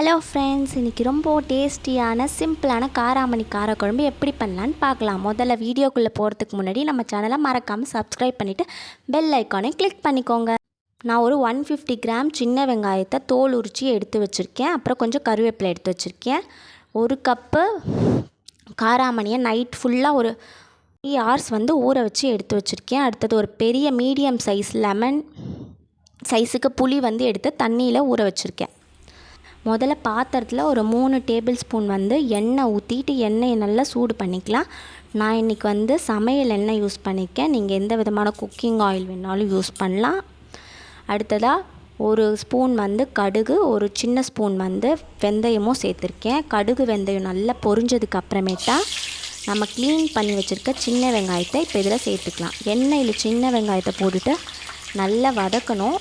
Hello friends, இன்றைக்கி ரொம்ப டேஸ்டியான சிம்பிளான காராமணி காரக்குழம்பு எப்படி பண்ணலான்னு பார்க்கலாம். முதல்ல வீடியோக்குள்ளே போகிறதுக்கு முன்னாடி நம்ம சேனலை மறக்காமல் சப்ஸ்கிரைப் பண்ணிவிட்டு பெல் ஐக்கானை கிளிக் பண்ணிக்கோங்க. நான் ஒரு 150 கிராம் சின்ன வெங்காயத்தை தோல் உரிச்சி எடுத்து வச்சுருக்கேன். அப்புறம் கொஞ்சம் கருவேப்பிலை எடுத்து வச்சுருக்கேன். ஒரு கப்பு காராமணியை நைட் ஃபுல்லாக ஒரு 3 hours ஊற வச்சு எடுத்து வச்சுருக்கேன். அடுத்தது ஒரு பெரிய மீடியம் சைஸ் லெமன் சைஸுக்கு புளி எடுத்து தண்ணியில் ஊற வச்சுருக்கேன். முதல்ல பாத்திரத்தில் ஒரு 3 டேபிள் ஸ்பூன் எண்ணெய் ஊற்றிட்டு எண்ணெயை நல்லா சூடு பண்ணிக்கலாம். நான் இன்றைக்கி சமையல் எண்ணெய் யூஸ் பண்ணியிருக்கேன். நீங்கள் எந்த விதமான குக்கிங் ஆயில் வேணாலும் யூஸ் பண்ணலாம். அடுத்ததாக ஒரு ஸ்பூன் கடுகு, ஒரு சின்ன ஸ்பூன் வெந்தயமும் சேர்த்துருக்கேன். கடுகு வெந்தயம் நல்லா பொரிஞ்சதுக்கு அப்புறமேட்டா நம்ம க்ளீன் பண்ணி வச்சுருக்க சின்ன வெங்காயத்தை இப்போ இதில் சேர்த்துக்கலாம். எண்ணெயில் சின்ன வெங்காயத்தை போட்டுட்டு நல்லா வதக்கணும்.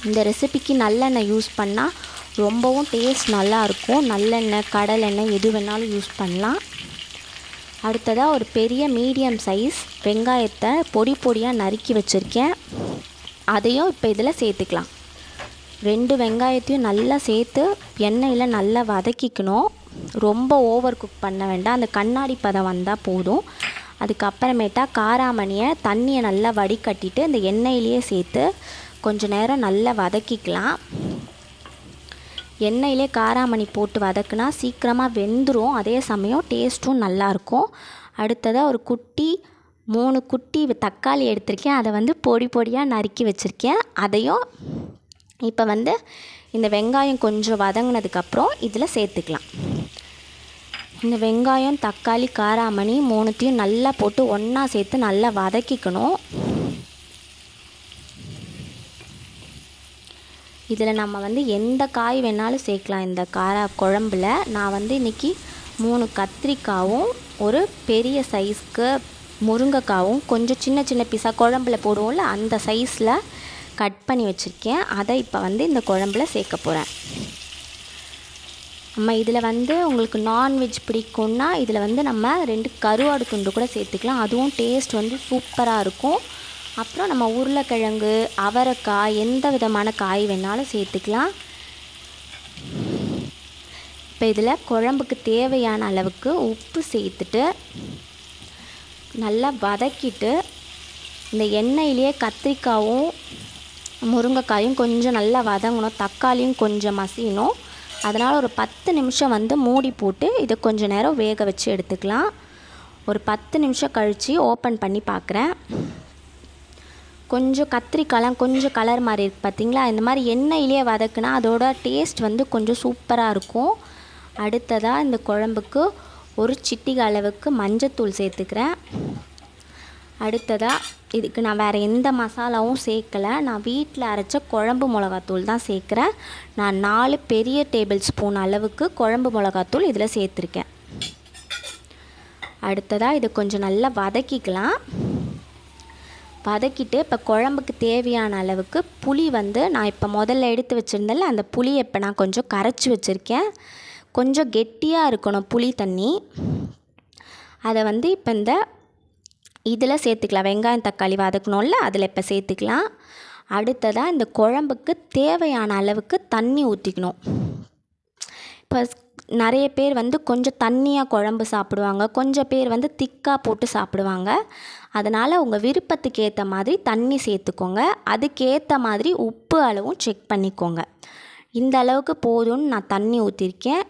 இந்த ரெசிபிக்கு நல்லெண்ணெய் யூஸ் பண்ணால் ரொம்பவும் டேஸ்ட் நல்லாயிருக்கும். நல்லெண்ணெய், கடலெண்ணெய் எது வேணாலும் யூஸ் பண்ணலாம். அடுத்ததாக ஒரு பெரிய மீடியம் சைஸ் வெங்காயத்தை பொடி பொடியாக நறுக்கி வச்சுருக்கேன். அதையும் இப்போ இதில் சேர்த்துக்கலாம். 2 வெங்காயத்தையும் நல்லா சேர்த்து எண்ணெயில் நல்லா வதக்கிக்கணும். ரொம்ப ஓவர் குக் பண்ண வேண்டாம். அந்த கண்ணாடி பதம் வந்தால் போதும். அதுக்கப்புறமேட்டா காராமணியை தண்ணியை நல்லா வடிகட்டிட்டு இந்த எண்ணெயிலேயே சேர்த்து கொஞ்சம் நேரம் நல்லா வதக்கிக்கலாம். எண்ணெயிலே காராமணி போட்டு வதக்குனா சீக்கிரமாக வெந்துடும். அதே சமயம் டேஸ்ட்டும் நல்லாயிருக்கும். அடுத்ததாக ஒரு 3 குட்டி தக்காளி எடுத்திருக்கேன். அதை பொடி பொடியாக நறுக்கி வச்சுருக்கேன். அதையும் இப்போ இந்த வெங்காயம் கொஞ்சம் வதங்கினதுக்கப்புறம் இதில் சேர்த்துக்கலாம். இந்த வெங்காயம், தக்காளி, காராமணி 3த்தையும் நல்லா போட்டு ஒன்றா சேர்த்து நல்லா வதக்கிக்கணும். இதில் நம்ம எந்த காய் வேணாலும் சேர்க்கலாம். இந்த குழம்புல நான் இன்றைக்கி 3 கத்திரிக்காயும் ஒரு பெரிய சைஸ்க்கு முருங்கைக்காவும் கொஞ்சம் சின்ன சின்ன பீஸாக குழம்புல போடுவோம்ல அந்த சைஸில் கட் பண்ணி வச்சுருக்கேன். அதை இப்போ இந்த குழம்புல சேர்க்க போகிறேன். நம்ம இதில் உங்களுக்கு நான்வெஜ் பிடிக்கும்னா இதில் நம்ம 2 கருவாடு துண்டு கூட சேர்த்துக்கலாம். அதுவும் டேஸ்ட் சூப்பராக இருக்கும். அப்புறம் நம்ம உருளைக்கிழங்கு, அவரைக்காய், எந்த விதமான காய் வேணாலும் சேர்த்துக்கலாம். இப்போ இதில் குழம்புக்கு தேவையான அளவுக்கு உப்பு சேர்த்துட்டு நல்லா வதக்கிட்டு இந்த எண்ணெயிலேயே கத்திரிக்காயும் முருங்கைக்காயும் கொஞ்சம் நல்லா வதங்கணும். தக்காளியும் கொஞ்சம் மசியணும். அதனால் ஒரு 10 நிமிஷம் மூடி போட்டு இதை கொஞ்சம் நேரம் வேக வச்சு எடுத்துக்கலாம். ஒரு 10 நிமிஷம் கழித்து ஓப்பன் பண்ணி பார்க்குறேன். கொஞ்சம் கத்திரிக்காய்லாம் கொஞ்சம் கலர் மாதிரி இருக்குது பார்த்திங்களா. இந்த மாதிரி எண்ணெயிலே வதக்குனா அதோட டேஸ்ட் கொஞ்சம் சூப்பராக இருக்கும். அடுத்ததாக இந்த குழம்புக்கு ஒரு சிட்டிகை அளவுக்கு மஞ்சத்தூள் சேர்த்துக்கிறேன். அடுத்ததாக இதுக்கு நான் வேறு எந்த மசாலாவும் சேர்க்கலை. நான் வீட்டில் அரைச்ச குழம்பு மிளகாத்தூள் தான் சேர்க்குறேன். நான் 4 பெரிய டேபிள் ஸ்பூன் அளவுக்கு குழம்பு மிளகாத்தூள் இதில் சேர்த்துருக்கேன். அடுத்ததாக இது கொஞ்சம் நல்லா வதக்கிக்கலாம். வதக்கிட்டு இப்போ குழம்புக்கு தேவையான அளவுக்கு புளி நான் இப்போ முதல்ல எடுத்து வச்சுருந்தேன்ல அந்த புளியை இப்போ நான் கொஞ்சம் கரைச்சி வச்சுருக்கேன். கொஞ்சம் கெட்டியாக இருக்கணும் புளி தண்ணி. அதை இப்போ இதில் சேர்த்துக்கலாம். வெங்காயம் தக்காளி வதக்கணும்ல அதில் இப்போ சேர்த்துக்கலாம். அடுத்ததாக இந்த குழம்புக்கு தேவையான அளவுக்கு தண்ணி ஊற்றிக்கணும். இப்போ நிறைய பேர் கொஞ்சம் தண்ணியாக குழம்பு சாப்பிடுவாங்க. கொஞ்சம் பேர் திக்காக போட்டு சாப்பிடுவாங்க. அதனால் உங்கள் விருப்பத்துக்கு ஏற்ற மாதிரி தண்ணி சேர்த்துக்கோங்க. அதுக்கேற்ற மாதிரி உப்பு அளவும் செக் பண்ணிக்கோங்க. இந்த அளவுக்கு போதும்னு நான் தண்ணி ஊற்றிருக்கேன்.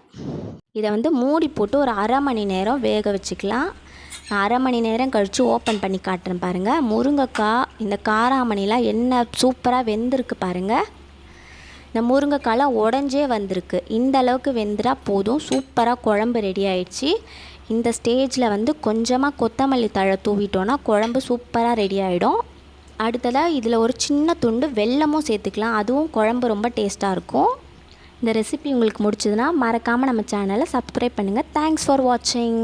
இதை மூடி போட்டு ஒரு அரை மணி நேரம் வேக வச்சுக்கலாம். நான் அரை மணி நேரம் கழித்து ஓப்பன் பண்ணி காட்டுறேன் பாருங்கள். முருங்கைக்காய், இந்த காராமணிலாம் என்ன சூப்பராக வெந்திருக்கு பாருங்கள். இந்த முருங்கைக்காலாம் உடஞ்சே வந்திருக்கு. இந்த அளவுக்கு வெந்துடா போதும். சூப்பராக குழம்பு ரெடி ஆயிடுச்சு. இந்த ஸ்டேஜில் கொஞ்சமாக கொத்தமல்லி தழை தூவிட்டோன்னா குழம்பு சூப்பராக ரெடி ஆகிடும். அடுத்ததாக இதில் ஒரு சின்ன துண்டு வெல்லமும் சேர்த்துக்கலாம். அதுவும் குழம்பு ரொம்ப டேஸ்ட்டாக இருக்கும். இந்த ரெசிபி உங்களுக்கு முடிச்சதுன்னா மறக்காமல் நம்ம சேனலை சப்ஸ்கிரைப் பண்ணுங்கள். தேங்க்ஸ் ஃபார் வாட்சிங்.